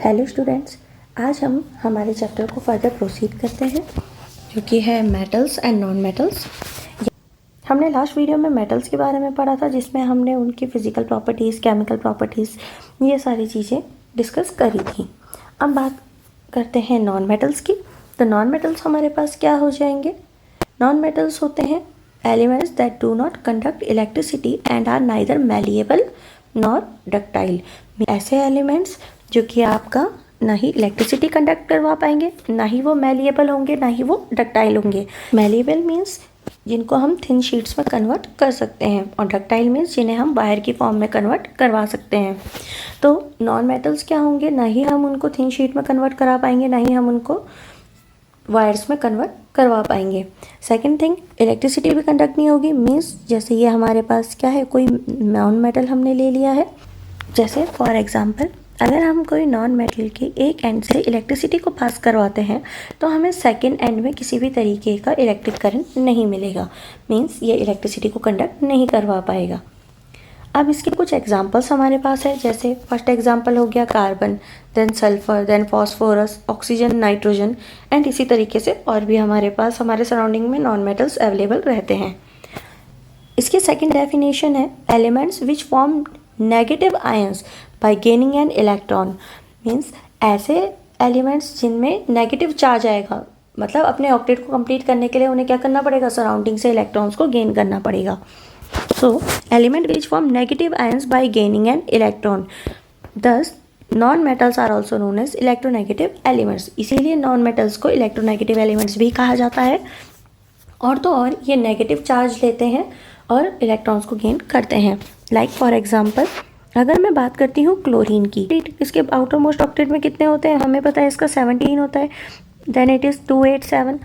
Hello students, आज हम हमारे चैप्टर को फर्दर प्रोसीड करते हैं जो कि है मेटल्स एंड नॉन मेटल्स। हमने लास्ट वीडियो में मेटल्स के बारे में पढ़ा था जिसमें हमने उनकी फिजिकल प्रॉपर्टीज़, केमिकल प्रॉपर्टीज़, ये सारी चीज़ें डिस्कस करी थी। अब बात करते हैं नॉन मेटल्स की। तो नॉन मेटल्स हमारे पास क्या हो जाएंगे? नॉन मेटल्स होते हैं elements that do not conduct electricity and are neither malleable nor ductile. ऐसे एलिमेंट्स जो कि आपका ना ही इलेक्ट्रिसिटी कंडक्ट करवा पाएंगे, ना ही वो मैलिएबल होंगे, ना ही वो डक्टाइल होंगे। मैलिएबल मीन्स जिनको हम थिन शीट्स में कन्वर्ट कर सकते हैं और डक्टाइल मीन्स जिन्हें हम वायर की फॉर्म में कन्वर्ट करवा सकते हैं। तो नॉन मेटल्स क्या होंगे? ना ही हम उनको थिन शीट में कन्वर्ट करा पाएंगे, ना ही हम उनको वायर्स में कन्वर्ट करवा पाएंगे। सेकंड थिंग, इलेक्ट्रिसिटी भी कंडक्ट नहीं होगी। मीन्स जैसे ये हमारे पास क्या है, कोई नॉन मेटल हमने ले लिया है। जैसे फॉर एग्जांपल अगर हम कोई नॉन मेटल के एक एंड से इलेक्ट्रिसिटी को पास करवाते हैं तो हमें सेकंड एंड में किसी भी तरीके का इलेक्ट्रिक करंट नहीं मिलेगा। मीन्स ये इलेक्ट्रिसिटी को कंडक्ट नहीं करवा पाएगा। अब इसके कुछ एग्जांपल्स हमारे पास है। जैसे फर्स्ट एग्जांपल हो गया carbon, then sulphur, then phosphorus, oxygen, nitrogen and इसी तरीके से और भी हमारे पास हमारे सराउंडिंग में नॉन मेटल्स अवेलेबल रहते हैं। इसकी सेकेंड डेफिनेशन है elements which form negative ions by gaining an electron. Means ऐसे एलिमेंट्स जिनमें नेगेटिव चार्ज आएगा, मतलब अपने ऑक्टेट को कंप्लीट करने के लिए उन्हें क्या करना पड़ेगा? सराउंडिंग से इलेक्ट्रॉन्स को गेन करना पड़ेगा। So element which form negative ions by gaining an electron, thus non metals are also known as electronegative elements. इसीलिए नॉन मेटल्स को इलेक्ट्रोनेगेटिव एलिमेंट्स भी कहा जाता है। और तो और ये नेगेटिव चार्ज लेते हैं और इलेक्ट्रॉन्स को गेन करते हैं। लाइक फॉर एग्जांपल अगर मैं बात करती हूँ क्लोरीन की, इसके आउटर मोस्ट ऑक्टेट में कितने होते हैं? हमें पता है इसका 17 होता है। Then it is 287।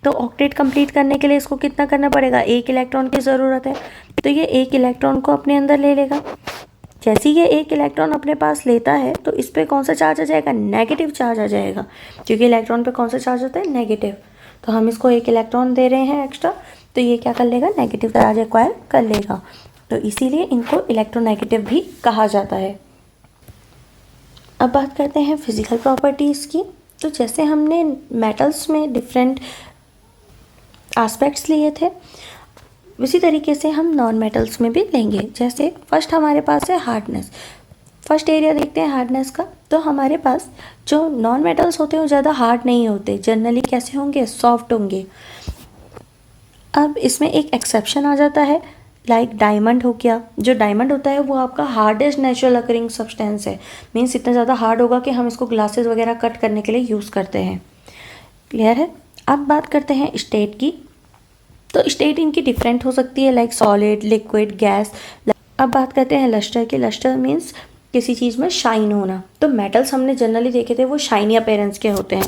तो ऑक्टेट कंप्लीट करने के लिए इसको कितना करना पड़ेगा? एक इलेक्ट्रॉन की ज़रूरत है। तो ये एक इलेक्ट्रॉन को अपने अंदर ले लेगा। जैसे ही ये एक इलेक्ट्रॉन अपने पास लेता है तो इस पर कौन सा चार्ज आ जाएगा? नेगेटिव चार्ज आ जाएगा, क्योंकि इलेक्ट्रॉन पे कौन सा चार्ज होता है? नेगेटिव। तो हम इसको एक इलेक्ट्रॉन दे रहे हैं एक्स्ट्रा, तो ये क्या कर लेगा? नेगेटिव चार्ज एक्वायर कर लेगा। तो इसीलिए इनको इलेक्ट्रोनेगेटिव भी कहा जाता है। अब बात करते हैं फिजिकल प्रॉपर्टीज़ की। तो जैसे हमने मेटल्स में डिफरेंट एस्पेक्ट्स लिए थे, उसी तरीके से हम नॉन मेटल्स में भी लेंगे। जैसे फर्स्ट हमारे पास है हार्डनेस। फर्स्ट एरिया देखते हैं हार्डनेस का। तो हमारे पास जो नॉन मेटल्स होते हैं वो ज़्यादा हार्ड नहीं होते, जनरली कैसे होंगे? सॉफ्ट होंगे। अब इसमें एक एक्सेप्शन आ जाता है, लाइक डायमंड हो गया। जो डायमंड होता है वो आपका हार्डेस्ट नेचुरल अकरिंग सब्सटेंस है। मीन्स इतना ज़्यादा हार्ड होगा कि हम इसको ग्लासेस वगैरह कट करने के लिए यूज़ करते हैं। क्लियर है? अब बात करते हैं स्टेट की। तो स्टेट इनकी डिफरेंट हो सकती है, लाइक सॉलिड, लिक्विड, गैस। अब बात करते हैं लस्टर की। लस्टर मीन्स किसी चीज़ में शाइन होना। तो मेटल्स हमने जनरली देखे थे वो शाइनी अपीयरेंस के होते हैं,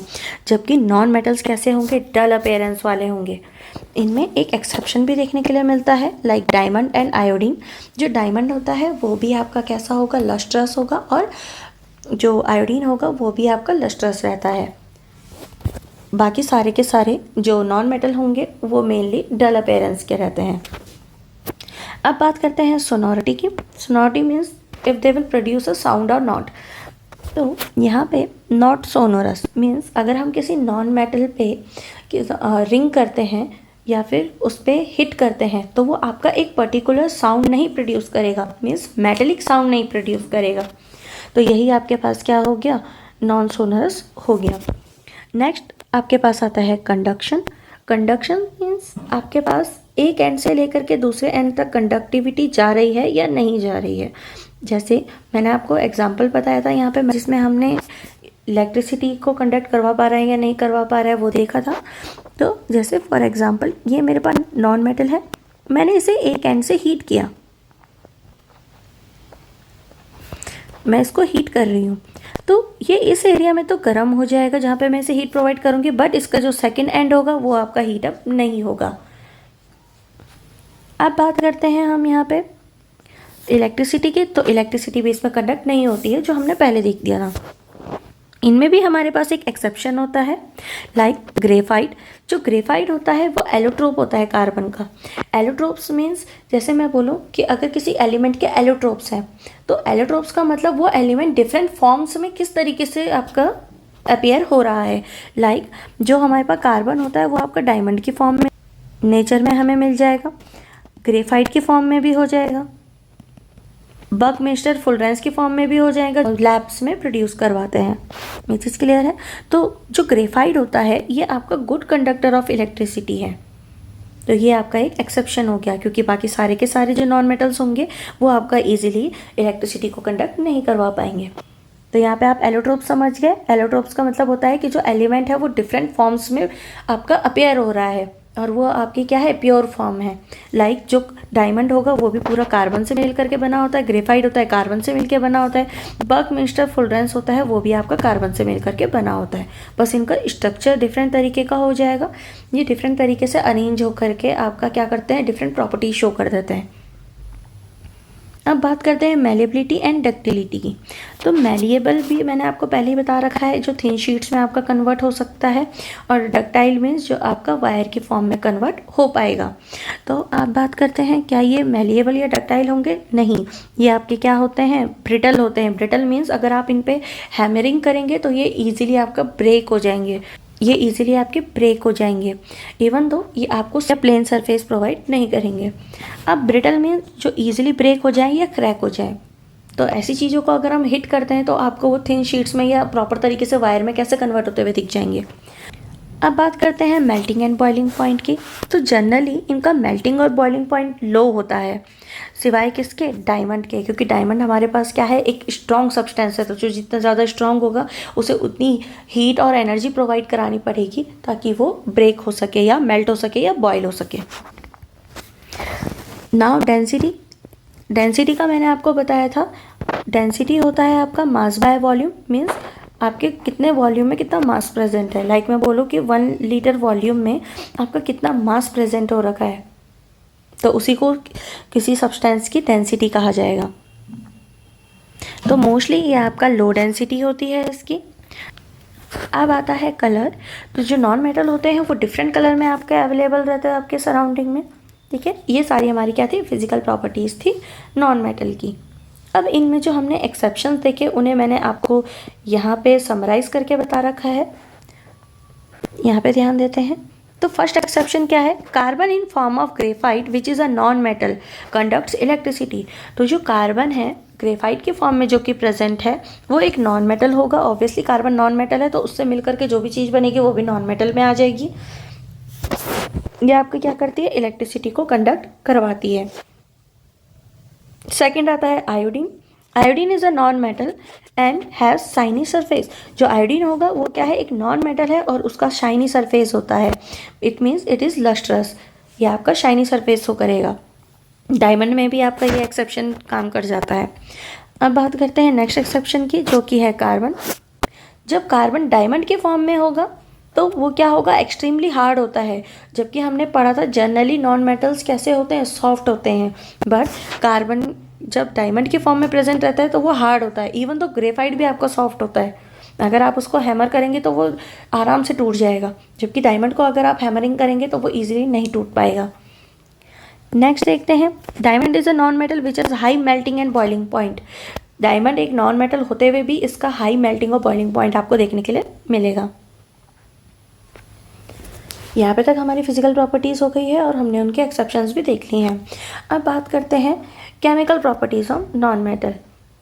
जबकि नॉन मेटल्स कैसे होंगे? डल अपीयरेंस वाले होंगे। इनमें एक एक्सेप्शन भी देखने के लिए मिलता है, लाइक डायमंड एंड आयोडीन। जो डायमंड होता है वो भी आपका कैसा होगा? लस्ट्रस होगा, और जो आयोडीन होगा वो भी आपका लस्ट्रस रहता है। बाकी सारे के सारे जो नॉन मेटल होंगे वो मेनली डल अपीयरेंस के रहते हैं। अब बात करते हैं सोनोरिटी की। Sonority means if they will produce a sound और नॉट। तो यहाँ पे नॉट सोनोरस मीन्स अगर हम किसी नॉन मेटल पे रिंग करते हैं या फिर उस पर हिट करते हैं तो वो आपका एक पर्टिकुलर साउंड नहीं प्रोड्यूस करेगा, मीन्स मेटेलिक साउंड नहीं प्रोड्यूस करेगा। तो यही आपके पास क्या हो गया? नॉन सोनोरस हो गया। नेक्स्ट आपके पास आता है कंडक्शन। कंडक्शन मीन्स आपके पास एक एंड से लेकर के दूसरे एंड तक कंडक्टिविटी जा रही है या नहीं जा रही है। जैसे मैंने आपको एग्जांपल बताया था यहाँ पे, जिसमें हमने इलेक्ट्रिसिटी को कंडक्ट करवा पा रहा है या नहीं करवा पा रहा है वो देखा था। तो जैसे फॉर एग्जांपल ये मेरे पास नॉन मेटल है, मैंने इसे एक एंड से हीट किया, मैं इसको हीट कर रही हूँ, तो ये इस एरिया में तो गर्म हो जाएगा जहाँ पे मैं इसे हीट प्रोवाइड करूँगी, बट इसका जो सेकंड एंड होगा वो आपका हीट अप नहीं होगा। अब बात करते हैं हम यहाँ पे इलेक्ट्रिसिटी की। तो इलेक्ट्रिसिटी भी इसमें कंडक्ट नहीं होती है, जो हमने पहले देख दिया था। इनमें भी हमारे पास एक एक्सेप्शन होता है, लाइक ग्रेफाइट। जो ग्रेफाइट होता है वो एलोट्रोप होता है कार्बन का। एलोट्रोप्स मीन्स जैसे मैं बोलूँ कि अगर किसी एलिमेंट के एलोट्रोप्स हैं, तो एलोट्रोप्स का मतलब वो एलिमेंट डिफरेंट फॉर्म्स में किस तरीके से आपका अपीयर हो रहा है। लाइक जो हमारे पास कार्बन होता है वो आपका डायमंड की फॉर्म में नेचर में हमें मिल जाएगा, ग्रेफाइट की फॉर्म में भी हो जाएगा, बकमेस्टर फुलरेंस की फॉर्म में भी हो जाएगा, लैब्स में प्रोड्यूस करवाते हैं। ये चीज़ क्लियर है। तो जो ग्रेफाइट होता है ये आपका गुड कंडक्टर ऑफ इलेक्ट्रिसिटी है, तो ये आपका एक एक्सेप्शन हो गया, क्योंकि बाकी सारे के सारे जो नॉन मेटल्स होंगे वो आपका इजीली इलेक्ट्रिसिटी को कंडक्ट नहीं करवा पाएंगे। तो यहाँ पे आप एलोट्रोप समझ गए। एलोट्रोप्स का मतलब होता है कि जो एलिमेंट है वो डिफरेंट फॉर्म्स में आपका अपीयर हो रहा है और वो आपकी क्या है, प्योर फॉर्म है। लाइक जो डायमंड होगा वो भी पूरा कार्बन से मिल करके बना होता है, ग्रेफाइट होता है कार्बन से मिलकर बना होता है, बकमिस्टर फुलरेंस होता है वो भी आपका कार्बन से मिल करके बना होता है, बस इनका स्ट्रक्चर डिफरेंट तरीके का हो जाएगा। ये डिफरेंट तरीके से अरेंज हो करके आपका क्या करते हैं, डिफरेंट प्रॉपर्टीज शो कर देते हैं। अब बात करते हैं मेलेबिलिटी एंड डक्टिलिटी की। तो मेलिएबल भी मैंने आपको पहले ही बता रखा है, जो थिन शीट्स में आपका कन्वर्ट हो सकता है, और डक्टाइल मीन्स जो आपका वायर की फॉर्म में कन्वर्ट हो पाएगा। तो आप बात करते हैं क्या ये मेलिएबल या डक्टाइल होंगे? नहीं, ये आपके क्या होते हैं, ब्रिटल होते हैं। ब्रिटल मीन्स अगर आप इन पे हैमरिंग करेंगे तो ये ईजिली आपका ब्रेक हो जाएंगे, ये इजीली आपके ब्रेक हो जाएंगे, इवन दो ये आपको प्लेन सरफेस प्रोवाइड नहीं करेंगे। अब ब्रिटल में जो इजीली ब्रेक हो जाए या क्रैक हो जाए, तो ऐसी चीज़ों को अगर हम हिट करते हैं तो आपको वो थिन शीट्स में या प्रॉपर तरीके से वायर में कैसे कन्वर्ट होते हुए दिख जाएंगे। अब बात करते हैं मेल्टिंग एंड बॉइलिंग पॉइंट की। तो जनरली इनका मेल्टिंग और बॉइलिंग पॉइंट लो होता है, सिवाय किसके, डायमंड के, क्योंकि डायमंड हमारे पास क्या है, एक स्ट्रॉन्ग सब्सटेंस है, तो जो जितना ज़्यादा स्ट्रॉन्ग होगा उसे उतनी हीट और एनर्जी प्रोवाइड करानी पड़ेगी ताकि वो ब्रेक हो सके या मेल्ट हो सके या बॉयल हो सके। नाउ डेंसिटी, डेंसिटी का मैंने आपको बताया था, डेंसिटी होता है आपका मास बाय वॉल्यूम, मीन्स आपके कितने वॉल्यूम में कितना मास प्रेजेंट है। लाइक मैं बोलूँ कि 1 लीटर वॉल्यूम में आपका कितना मास प्रेजेंट हो रखा है, तो उसी को किसी सब्सटेंस की डेंसिटी कहा जाएगा। तो मोस्टली ये आपका लो डेंसिटी होती है इसकी। अब आता है कलर। तो जो नॉन मेटल होते हैं वो डिफरेंट कलर में आपके अवेलेबल रहते हैं आपके सराउंडिंग में, ठीक है। ये सारी हमारी क्या थी, फिजिकल प्रॉपर्टीज़ थी नॉन मेटल की। अब इनमें जो हमने एक्सेप्शंस देखे उन्हें मैंने आपको यहाँ पे समराइज़ करके बता रखा है, यहाँ पे ध्यान देते हैं। तो फर्स्ट एक्सेप्शन क्या है, carbon in form of graphite which is a non metal conducts electricity. तो जो कार्बन है ग्रेफाइट की फॉर्म में जो कि प्रेजेंट है वो एक नॉन मेटल होगा। ऑब्वियसली कार्बन नॉन मेटल है तो उससे मिलकर के जो भी चीज़ बनेगी वो भी नॉन मेटल में आ जाएगी। ये आपको क्या करती है, इलेक्ट्रिसिटी को कंडक्ट करवाती है। सेकेंड आता है iodine. Iodine is a non metal and has shiny surface. जो आयोडीन होगा वो क्या है, एक नॉन मेटल है और उसका शाइनी सरफेस होता है। It means it is lustrous, ये आपका शाइनी सरफेस शो करेगा। डायमंड में भी आपका ये एक्सेप्शन काम कर जाता है। अब बात करते हैं नेक्स्ट एक्सेप्शन की, जो कि है कार्बन। जब कार्बन डायमंड के फॉर्म में होगा तो वो क्या होगा, एक्सट्रीमली हार्ड होता है। जबकि हमने पढ़ा था जनरली नॉन मेटल्स कैसे होते हैं, सॉफ्ट होते हैं, बट कार्बन जब डायमंड के फॉर्म में प्रेजेंट रहता है तो वो हार्ड होता है। इवन तो ग्रेफाइट भी आपका सॉफ्ट होता है, अगर आप उसको हैमर करेंगे तो वो आराम से टूट जाएगा, जबकि डायमंड को अगर आप हैमरिंग करेंगे तो वो ईजिली नहीं टूट पाएगा। नेक्स्ट देखते हैं, diamond is a non metal which is high melting and boiling point. Diamond एक नॉन मेटल होते हुए भी इसका हाई मेल्टिंग और बॉइलिंग पॉइंट आपको देखने के लिए मिलेगा। यहाँ पे तक हमारी फिजिकल प्रॉपर्टीज़ हो गई है और हमने उनके एक्सेप्शंस भी देख लिए हैं। अब बात करते हैं chemical properties of non metal.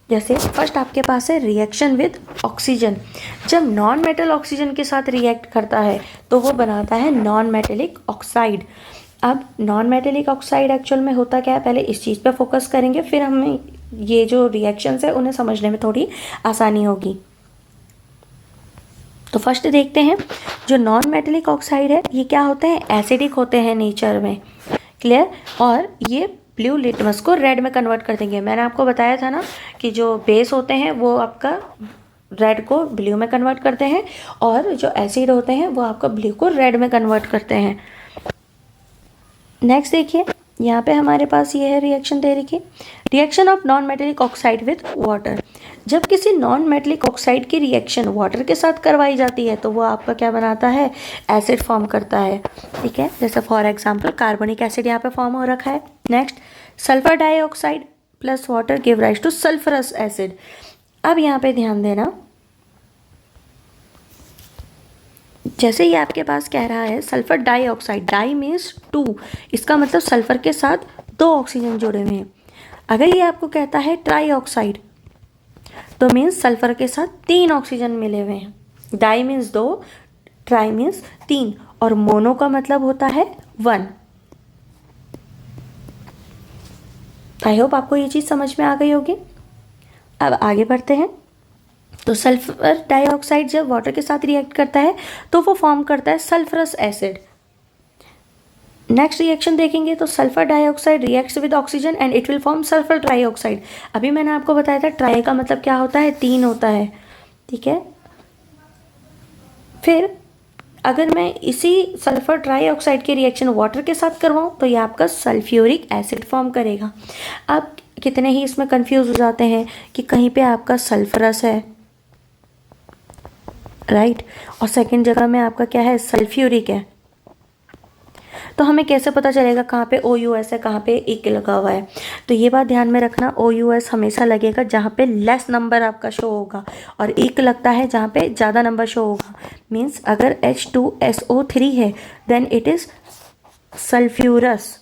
जैसे फर्स्ट आपके पास है रिएक्शन विद ऑक्सीजन। जब नॉन मेटल ऑक्सीजन के साथ रिएक्ट करता है तो वो बनाता है नॉन मेटेलिक ऑक्साइड। अब नॉन मेटेलिक ऑक्साइड एक्चुअल में होता क्या है, पहले इस चीज़ पे फोकस करेंगे, फिर हमें ये जो रिएक्शंस है उन्हें समझने में थोड़ी आसानी होगी। तो फर्स्ट देखते हैं, जो नॉन मेटेलिक ऑक्साइड है ये क्या होते हैं, एसिडिक होते हैं नेचर में, क्लियर। और ये ब्लू लिटमस को रेड में कन्वर्ट कर देंगे। मैंने आपको बताया था ना कि जो बेस होते हैं वो आपका रेड को ब्लू में कन्वर्ट करते हैं और जो एसिड होते हैं वो आपका ब्लू को रेड में कन्वर्ट करते हैं। नेक्स्ट देखिए, यहाँ पे हमारे पास ये है रिएक्शन दे रखी, reaction of non metallic oxide with water. जब किसी नॉन मेटलिक ऑक्साइड की रिएक्शन वाटर के साथ करवाई जाती है तो वो आपका क्या बनाता है, एसिड फॉर्म करता है। ठीक है, जैसे फॉर एग्जांपल कार्बोनिक एसिड यहाँ पे फॉर्म हो रखा है। Next, sulphur dioxide plus water give rise to sulphurous acid. अब यहाँ पे ध्यान देना, जैसे ही आपके पास कह रहा है सल्फर डाइऑक्साइड, डाई मीन्स 2, इसका मतलब सल्फर के साथ 2 ऑक्सीजन जुड़े हुए हैं। अगर ये आपको कहता है ट्राईऑक्साइड तो मीन्स सल्फर के साथ 3 ऑक्सीजन मिले हुए हैं। डाई मीन्स 2, ट्राई मीन्स 3, और मोनो का मतलब होता है 1। आई होप आपको ये चीज़ समझ में आ गई होगी। अब आगे बढ़ते हैं। तो सल्फर डाइऑक्साइड जब वाटर के साथ रिएक्ट करता है तो वो फॉर्म करता है सल्फरस एसिड। नेक्स्ट रिएक्शन देखेंगे तो sulphur dioxide reacts with oxygen and it will form sulphur trioxide. अभी मैंने आपको बताया था ट्राई का मतलब क्या होता है, 3 होता है। ठीक है, फिर अगर मैं इसी सल्फर ट्राइऑक्साइड की रिएक्शन वाटर के साथ करवाऊँ तो ये आपका सल्फ्यूरिक एसिड फॉर्म करेगा। अब कितने ही इसमें कंफ्यूज हो जाते हैं कि कहीं पे आपका सल्फरस है, राइट, और सेकंड जगह में आपका क्या है, सल्फ्यूरिक है। तो हमें कैसे पता चलेगा कहाँ पे OUS है, कहाँ पे इक लगा हुआ है। तो ये बात ध्यान में रखना, OUS हमेशा लगेगा जहाँ पे लेस नंबर आपका शो होगा, और इक लगता है जहाँ पे ज़्यादा नंबर शो होगा। मीन्स अगर H2SO3 है then it is sulphurous,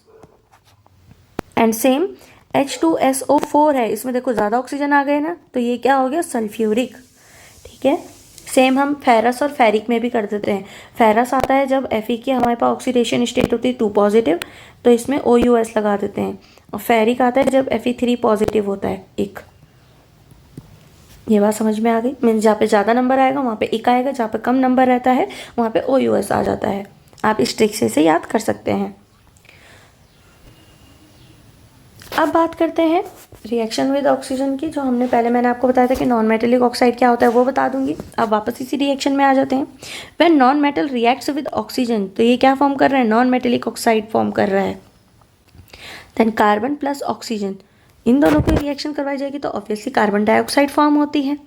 and same H2SO4 है, इसमें देखो ज़्यादा ऑक्सीजन आ गए ना, तो ये क्या हो गया, सल्फ्यूरिक। ठीक है, सेम हम फेरस और फेरिक में भी कर देते हैं। फेरस आता है जब Fe की हमारे पास ऑक्सीडेशन स्टेट होती है 2 पॉजिटिव, तो इसमें OUS लगा देते हैं। और फेरिक आता है जब Fe3 पॉजिटिव होता है, इक। ये बात समझ में आ गई। मीन्स जहाँ पे ज़्यादा नंबर आएगा वहाँ पे इक आएगा, जहाँ पे कम नंबर रहता है वहाँ पे OUS आ जाता है। आप इस ट्रिक से याद कर सकते हैं। अब बात करते हैं रिएक्शन विद ऑक्सीजन की, जो हमने पहले मैंने आपको बताया था कि नॉन मेटेलिक ऑक्साइड क्या होता है वो बता दूंगी। अब वापस इसी रिएक्शन में आ जाते हैं। When non metal reacts with oxygen, तो ये क्या फॉर्म कर रहा है, नॉन मेटेलिक ऑक्साइड फॉर्म कर रहा है। देन कार्बन प्लस ऑक्सीजन, इन दोनों की रिएक्शन करवाई जाएगी तो ऑब्वियसली कार्बन डाइऑक्साइड फॉर्म होती है,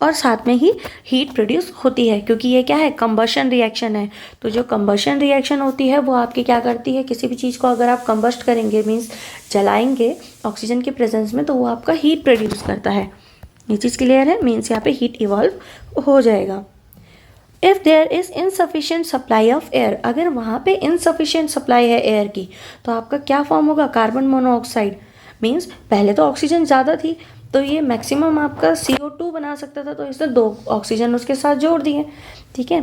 और साथ में ही हीट प्रोड्यूस होती है, क्योंकि ये क्या है, कंबशन रिएक्शन है। तो जो कंबशन रिएक्शन होती है वो आपकी क्या करती है, किसी भी चीज़ को अगर आप कंबस्ट करेंगे, मीन्स जलाएंगे ऑक्सीजन के प्रेजेंस में, तो वो आपका हीट प्रोड्यूस करता है। ये चीज़ क्लियर है, मीन्स यहाँ पे हीट इवॉल्व हो जाएगा। If there is insufficient supply of air, अगर वहाँ पे इनसफिशिएंट सप्लाई है एयर की, तो आपका क्या फॉर्म होगा, कार्बन मोनोऑक्साइड। मीन्स पहले तो ऑक्सीजन ज़्यादा थी तो ये मैक्सिमम आपका CO2 बना सकता था, तो इसने 2 ऑक्सीजन उसके साथ जोड़ दिए। ठीक है,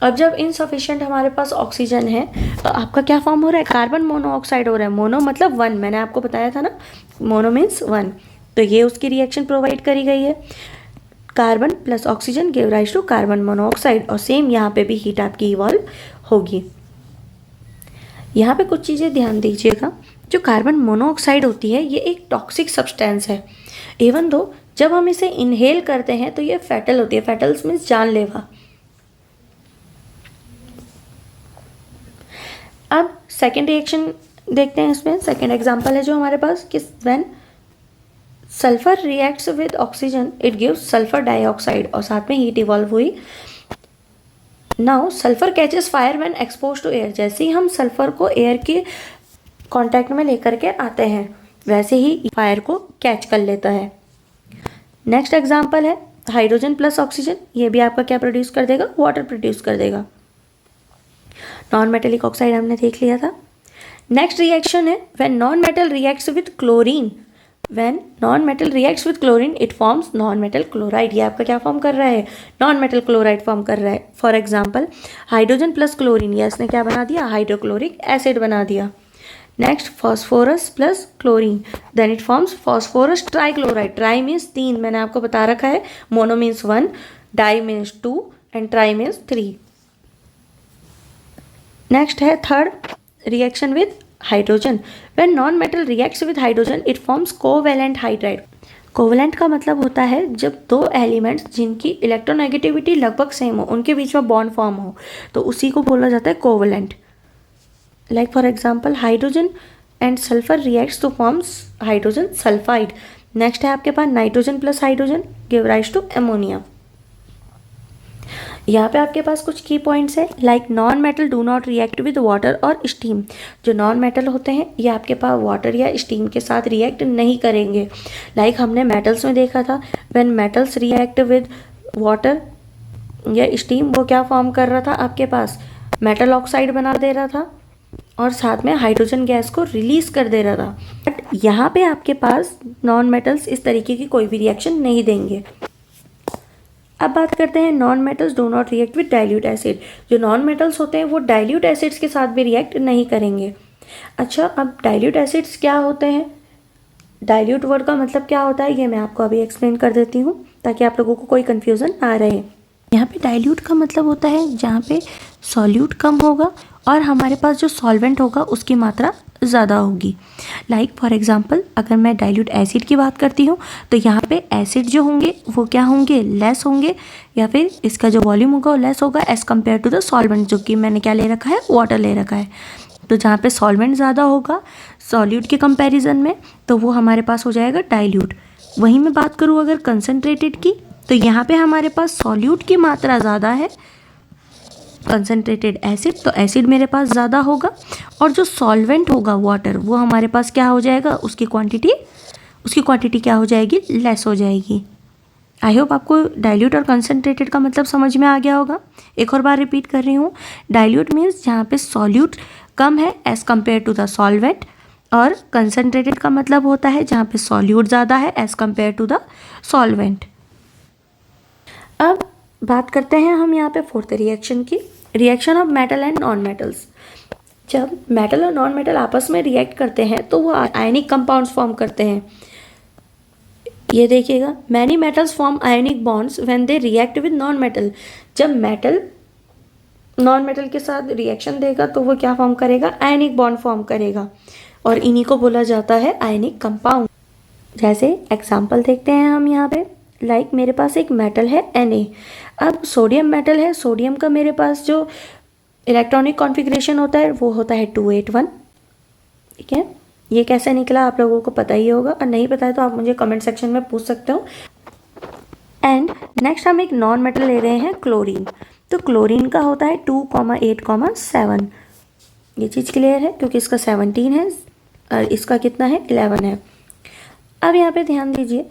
अब जब इनसफिशिएंट हमारे पास ऑक्सीजन है तो आपका क्या फॉर्म हो रहा है, कार्बन मोनोऑक्साइड हो रहा है। मोनो मतलब 1, मैंने आपको बताया था ना, मोनो मीन्स 1। तो ये उसकी रिएक्शन प्रोवाइड करी गई है। Carbon plus oxygen give rise to carbon monoxide, और सेम यहाँ पे भी हीट आपकी इवॉल्व होगी। यहाँ पे कुछ चीज़ें ध्यान दीजिएगा। जो कार्बन मोनोऑक्साइड होती है ये एक टॉक्सिक सब्सटेंस है। इवन दो जब हम इसे इनहेल करते हैं तो ये फैटल होती है। फैटल्स मीन्स जानलेवा। अब सेकेंड रिएक्शन देखते हैं। इसमें सेकेंड एग्जाम्पल है जो हमारे पास कि when sulphur reacts with oxygen it gives sulphur dioxide, और साथ में हीट इवॉल्व हुई। Now sulphur catches fire when expose to air, जैसे ही हम सल्फर को एयर के कांटेक्ट में लेकर के आते हैं वैसे ही फायर को कैच कर लेता है। नेक्स्ट एग्जांपल है हाइड्रोजन प्लस ऑक्सीजन, ये भी आपका क्या प्रोड्यूस कर देगा, वाटर प्रोड्यूस कर देगा। नॉन मेटेलिक ऑक्साइड हमने देख लिया था। नेक्स्ट रिएक्शन है when non metal reacts with chlorine, when non metal reacts with chlorine it forms non metal chloride. ये आपका क्या फॉर्म कर रहा है, नॉन मेटल क्लोराइड फॉर्म कर रहा है। For example hydrogen plus chlorine, ये इसने क्या बना दिया, हाइड्रोक्लोरिक एसिड बना दिया। Next phosphorus plus chlorine, then it forms phosphorus trichloride. Tri means 3, मैंने आपको बता रखा है। Mono means 1, di means 2 and tri means 3। Next है third reaction with hydrogen, when non metal reacts with hydrogen it forms covalent hydride. Covalent का मतलब होता है जब 2 एलिमेंट्स जिनकी इलेक्ट्रोनेगेटिविटी लगभग सेम हो उनके बीच में बॉन्ड फॉर्म हो, तो उसी को बोला जाता है covalent. Like for example hydrogen and sulfur reacts to forms hydrogen sulfide, next है आपके पास nitrogen plus hydrogen give rise to ammonia. यहाँ पे आपके पास कुछ की पॉइंट्स है, like non metal do not react with water और स्टीम। जो नॉन मेटल होते हैं ये आपके पास वाटर या स्टीम के साथ रिएक्ट नहीं करेंगे। लाइक हमने मेटल्स में देखा था, when metals react with water या स्टीम, वो क्या फॉर्म कर रहा था, आपके पास मेटल ऑक्साइड बना दे रहा था और साथ में हाइड्रोजन गैस को रिलीज कर दे रहा था। बट यहाँ पे आपके पास नॉन मेटल्स इस तरीके की कोई भी रिएक्शन नहीं देंगे। अब बात करते हैं non metals do not react with dilute acid. जो नॉन मेटल्स होते हैं वो डाइल्यूट एसिड्स के साथ भी रिएक्ट नहीं करेंगे। अच्छा, अब डाइल्यूट एसिड्स क्या होते हैं, डाइल्यूट वर्ड का मतलब क्या होता है ये मैं आपको अभी एक्सप्लेन कर देती हूँ ताकि आप लोगों को कोई कन्फ्यूज़न ना रहे। यहाँ पे डाइल्यूट का मतलब होता है जहाँ पे सॉल्यूट कम होगा और हमारे पास जो सॉल्वेंट होगा उसकी मात्रा ज़्यादा होगी। लाइक फॉर एग्जांपल अगर मैं डाइल्यूट एसिड की बात करती हूँ तो यहाँ पे एसिड जो होंगे वो क्या होंगे, लेस होंगे, या फिर इसका जो वॉल्यूम होगा वो लेस होगा as compare to the solvent, जो कि मैंने क्या ले रखा है, वाटर ले रखा है। तो जहाँ पे सॉल्वेंट ज़्यादा होगा सॉल्यूट के कंपैरिजन में तो वो हमारे पास हो जाएगा डाइल्यूट। वहीं मैं बात करूँ अगर कंसनट्रेटेड की तो यहाँ पे हमारे पास सॉल्यूट की मात्रा ज़्यादा है, कंसनट्रेटेड एसिड, तो एसिड मेरे पास ज़्यादा होगा और जो सॉल्वेंट होगा वाटर वो हमारे पास क्या हो जाएगा, उसकी क्वांटिटी क्या हो जाएगी, लेस हो जाएगी। आई होप आपको डाइल्यूट और कंसनट्रेटेड का मतलब समझ में आ गया होगा। एक और बार रिपीट कर रही हूँ, डाइल्यूट मीन्स जहाँ पे सॉल्यूट कम है as compare to the solvent, और कंसनट्रेटेड का मतलब होता है जहाँ पे सॉल्यूट ज़्यादा है as compare to the solvent. अब बात करते हैं हम यहाँ पे फोर्थ रिएक्शन की, reaction of metal and non metals. जब मेटल और नॉन मेटल आपस में रिएक्ट करते हैं तो वो आयनिक कंपाउंड्स फॉर्म करते हैं। ये देखिएगा, many metals form ionic bonds when they react with non metal. जब मेटल नॉन मेटल के साथ रिएक्शन देगा तो वो क्या फॉर्म करेगा, आयनिक बॉन्ड फॉर्म करेगा और इन्हीं को बोला जाता है आयनिक कंपाउंड। जैसे एग्जाम्पल देखते हैं हम यहाँ पे, लाइक मेरे पास एक मेटल है Na। अब सोडियम मेटल है, सोडियम का मेरे पास जो इलेक्ट्रॉनिक कॉन्फ़िगरेशन होता है वो होता है 281। ठीक है, ये कैसे निकला आप लोगों को पता ही होगा, और नहीं पता है तो आप मुझे कमेंट सेक्शन में पूछ सकते हो। एंड नेक्स्ट हम एक नॉन मेटल ले रहे हैं क्लोरीन। तो क्लोरीन का होता है 2,8,7। ये चीज़ क्लियर है क्योंकि इसका 17 है और इसका कितना है, 11 है। अब यहाँ पे ध्यान दीजिए,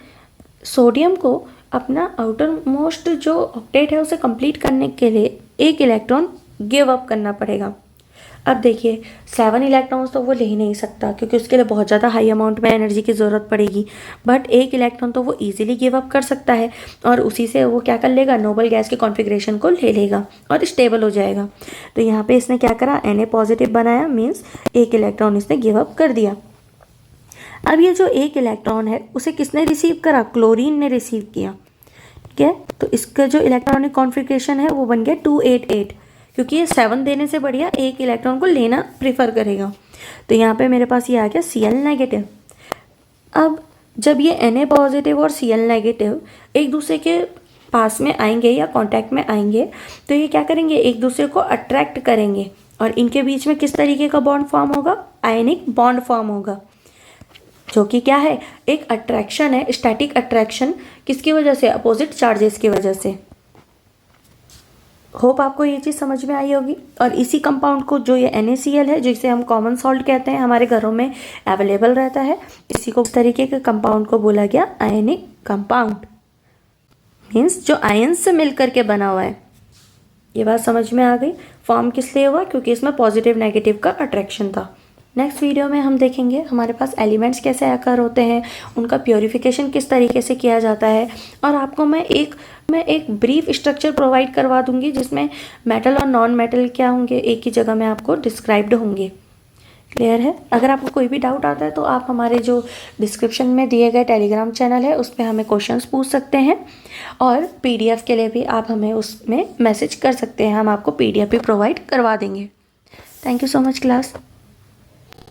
सोडियम को अपना आउटर मोस्ट जो ऑक्टेट है उसे कंप्लीट करने के लिए एक इलेक्ट्रॉन गिव अप करना पड़ेगा। अब देखिए 7 इलेक्ट्रॉन्स तो वो ले ही नहीं सकता क्योंकि उसके लिए बहुत ज़्यादा हाई अमाउंट में एनर्जी की ज़रूरत पड़ेगी, बट एक इलेक्ट्रॉन तो वो इजीली गिव अप कर सकता है और उसी से वो क्या कर लेगा, नोबल गैस के कॉन्फ़िगरेशन को ले लेगा और स्टेबल हो जाएगा। तो यहाँ पे इसने क्या करा, Na पॉजिटिव बनाया, मीन्स एक इलेक्ट्रॉन इसने गिव अप कर दिया। अब ये जो एक इलेक्ट्रॉन है उसे किसने रिसीव करा, क्लोरीन ने रिसीव किया। ठीक है, तो इसका जो इलेक्ट्रॉनिक कॉन्फ़िगरेशन है वो बन गया 288, क्योंकि ये 7 देने से बढ़िया एक इलेक्ट्रॉन को लेना प्रेफर करेगा। तो यहाँ पे मेरे पास ये आ गया Cl नेगेटिव। अब जब ये Na पॉजिटिव और Cl नेगेटिव एक दूसरे के पास में आएंगे या कांटेक्ट में आएंगे तो ये क्या करेंगे, एक दूसरे को अट्रैक्ट करेंगे और इनके बीच में किस तरीके का बॉन्ड फॉर्म होगा, आयनिक बॉन्ड फॉर्म होगा, जो कि क्या है, एक अट्रैक्शन है, स्टैटिक अट्रैक्शन। किसकी वजह से, अपोजिट चार्जेस की वजह से। होप आपको ये चीज़ समझ में आई होगी। और इसी कंपाउंड को, जो ये NaCl है जिसे हम कॉमन सॉल्ट कहते हैं, हमारे घरों में अवेलेबल रहता है, इसी को इस तरीके के कंपाउंड को बोला गया आयनिक कंपाउंड, मीन्स जो आयंस से मिल करके बना हुआ है। ये बात समझ में आ गई। फॉर्म किस लिए हुआ, क्योंकि इसमें पॉजिटिव नेगेटिव का अट्रैक्शन था। नेक्स्ट वीडियो में हम देखेंगे हमारे पास एलिमेंट्स कैसे आकर होते हैं, उनका प्योरीफिकेशन किस तरीके से किया जाता है, और आपको मैं एक ब्रीफ स्ट्रक्चर प्रोवाइड करवा दूंगी जिसमें मेटल और नॉन मेटल क्या होंगे एक ही जगह में आपको डिस्क्राइब्ड होंगे। क्लियर है। अगर आपको कोई भी डाउट आता है तो आप हमारे जो डिस्क्रिप्शन में दिए गए टेलीग्राम चैनल है उस पर हमें क्वेश्चंस पूछ सकते हैं, और PDF के लिए भी आप हमें उसमें मैसेज कर सकते हैं, हम आपको PDF भी प्रोवाइड करवा देंगे। Thank you so much class.